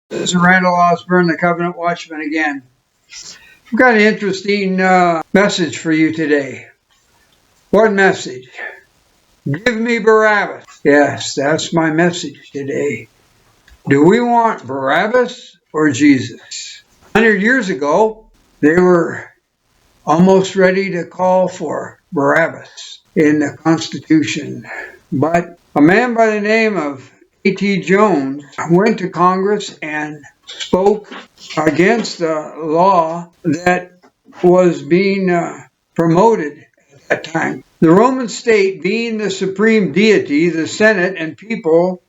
This is Randall Osborne, the Covenant Watchman again. I've got an interesting message for you today. What message? Give me Barabbas. Yes, that's my message today. Do we want Barabbas or Jesus? 100 years ago, they were almost ready to call for Barabbas in the Constitution. But a man by the name of A.T. Jones went to Congress and spoke against the law that was being promoted at that time. The Roman state, being the supreme deity, the Senate and people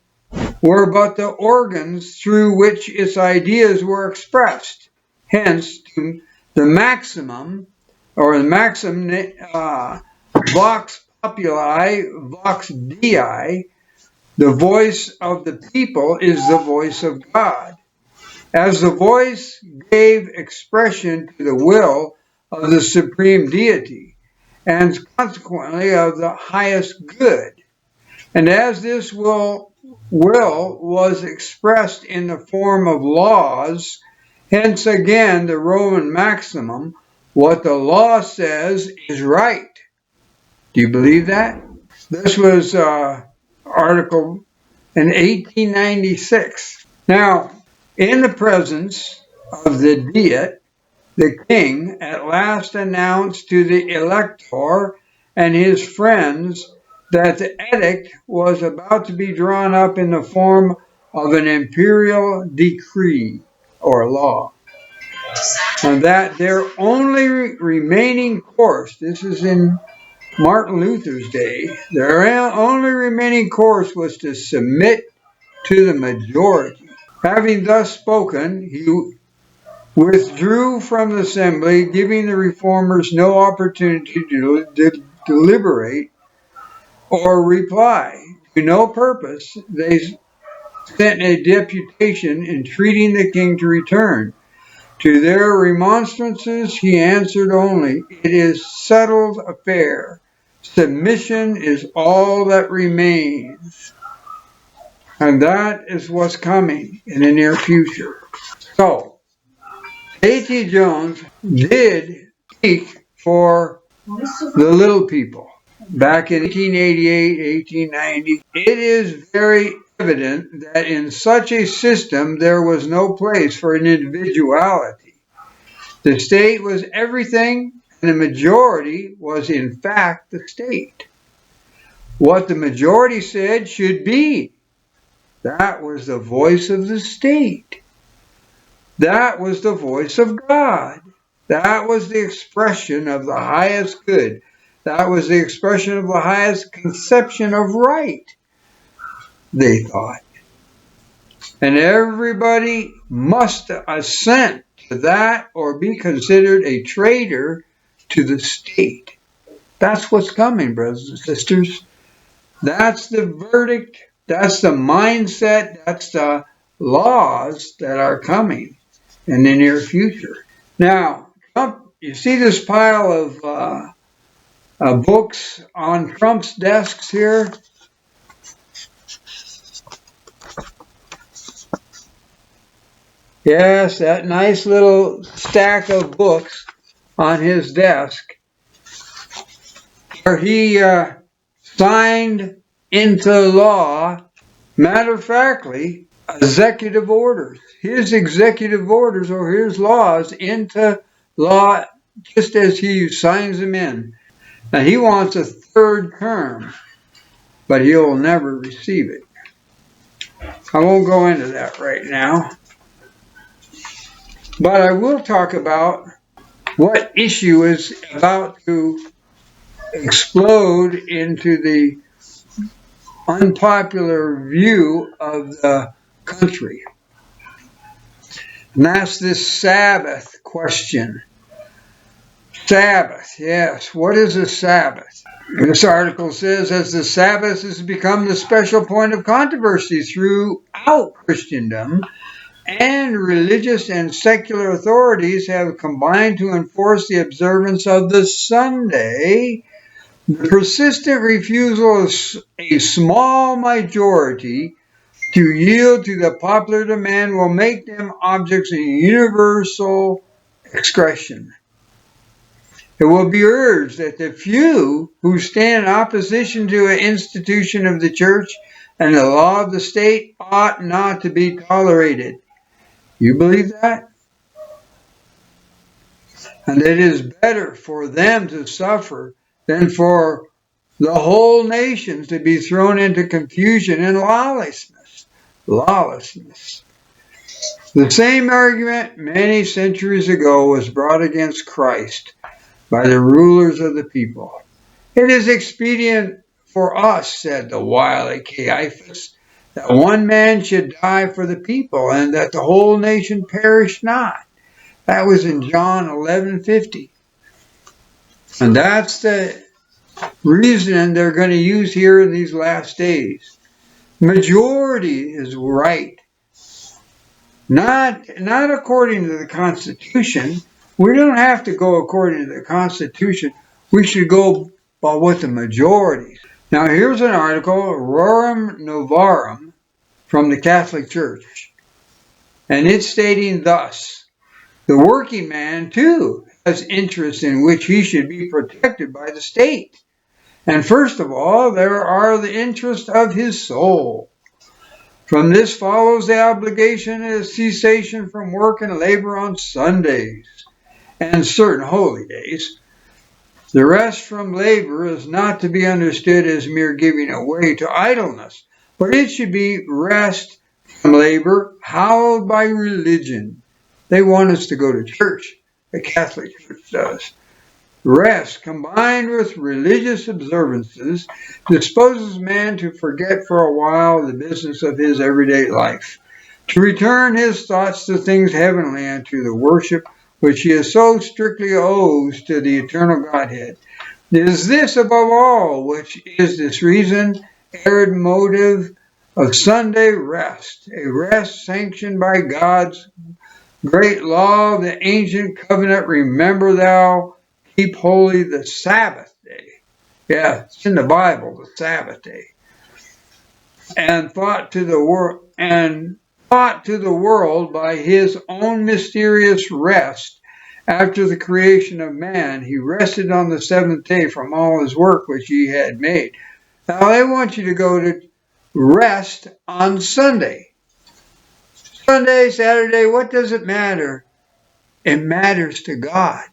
were but the organs through which its ideas were expressed. Hence, the maxim, vox populi, vox dei, the voice of the people is the voice of God. As the voice gave expression to the will of the supreme deity, and consequently of the highest good. And as this will was expressed in the form of laws, hence again the Roman maximum, what the law says is right. Do you believe that? This was article in 1896. Now, in the presence of the Diet, the king at last announced to the elector and his friends that the edict was about to be drawn up in the form of an imperial decree or law, and that their only remaining course, this is in Martin Luther's day, their only remaining course was to submit to the majority. Having thus spoken, he withdrew from the assembly, giving the reformers no opportunity to deliberate or reply. To no purpose, they sent a deputation entreating the king to return. To their remonstrances he answered only, "It is settled affair. Submission is all that remains." And that is what's coming in the near future. So, A.T. Jones did speak for the little people back in 1888, 1890. It is very evident that in such a system there was no place for an individuality. The state was everything, and the majority was in fact the state. What the majority said should be. That was the voice of the state. That was the voice of God. That was the expression of the highest good. That was the expression of the highest conception of right, they thought. And everybody must assent to that or be considered a traitor to the state. That's what's coming, brothers and sisters. That's the verdict. That's the mindset. That's the laws that are coming in the near future. Now, Trump, you see this pile of books on Trump's desks here? Yes, that nice little stack of books on his desk, where he signed into law, matter-of-factly, executive orders. His executive orders or his laws into law just as he signs them in. Now, he wants a third term, but he'll never receive it. I won't go into that right now. But I will talk about what issue is about to explode into the unpopular view of the country. And that's this Sabbath question. Sabbath, yes. What is a Sabbath? This article says, as the Sabbath has become the special point of controversy throughout Christendom, and religious and secular authorities have combined to enforce the observance of the Sunday, the persistent refusal of a small majority to yield to the popular demand will make them objects of universal expression. It will be urged that the few who stand in opposition to an institution of the church and the law of the state ought not to be tolerated. You believe that? And it is better for them to suffer than for the whole nation to be thrown into confusion and lawlessness. Lawlessness. The same argument many centuries ago was brought against Christ by the rulers of the people. It is expedient for us, said the wily Caiaphas, that one man should die for the people, and that the whole nation perish not. That was in John 11:50. And that's the reason they're going to use here in these last days. Majority is right. Not according to the Constitution. We don't have to go according to the Constitution. We should go by what the majority. Now here's an article, Rerum Novarum, from the Catholic Church. And it's stating thus: the working man, too, has interests in which he should be protected by the state. And first of all, there are the interests of his soul. From this follows the obligation of cessation from work and labor on Sundays and certain holy days. The rest from labor is not to be understood as mere giving away to idleness, but it should be rest from labor, hallowed by religion. They want us to go to church. The Catholic Church does. Rest, combined with religious observances, disposes man to forget for a while the business of his everyday life, to return his thoughts to things heavenly and to the worship which he so strictly owes to the eternal Godhead. It is this above all which is this reason, arid motive of Sunday rest, a rest sanctioned by God's great law of the ancient covenant. Remember thou, keep holy the Sabbath day. Yeah, it's in the Bible, the Sabbath day. And thought to the world by his own mysterious rest. After the creation of man, he rested on the seventh day from all his work which he had made. Now they want you to go to rest on Sunday. Sunday, Saturday, what does it matter? It matters to God.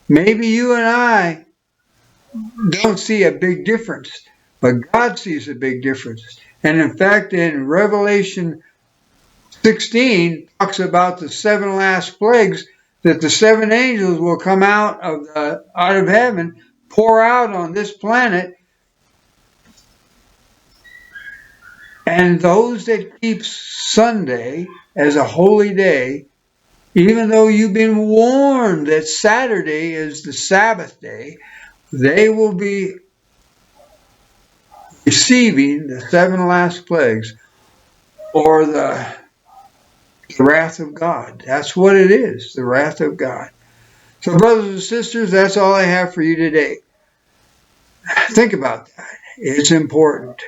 Maybe you and I don't see a big difference, but God sees a big difference. And in fact, in Revelation 16 talks about the 7 last plagues, that the 7 angels will come out of heaven, pour out on this planet, and those that keep Sunday as a holy day, even though you've been warned that Saturday is the Sabbath day, they will be receiving the 7 last plagues, or the wrath of God. That's what it is, the wrath of God. So brothers and sisters, that's all I have for you today. Think about that. It's important.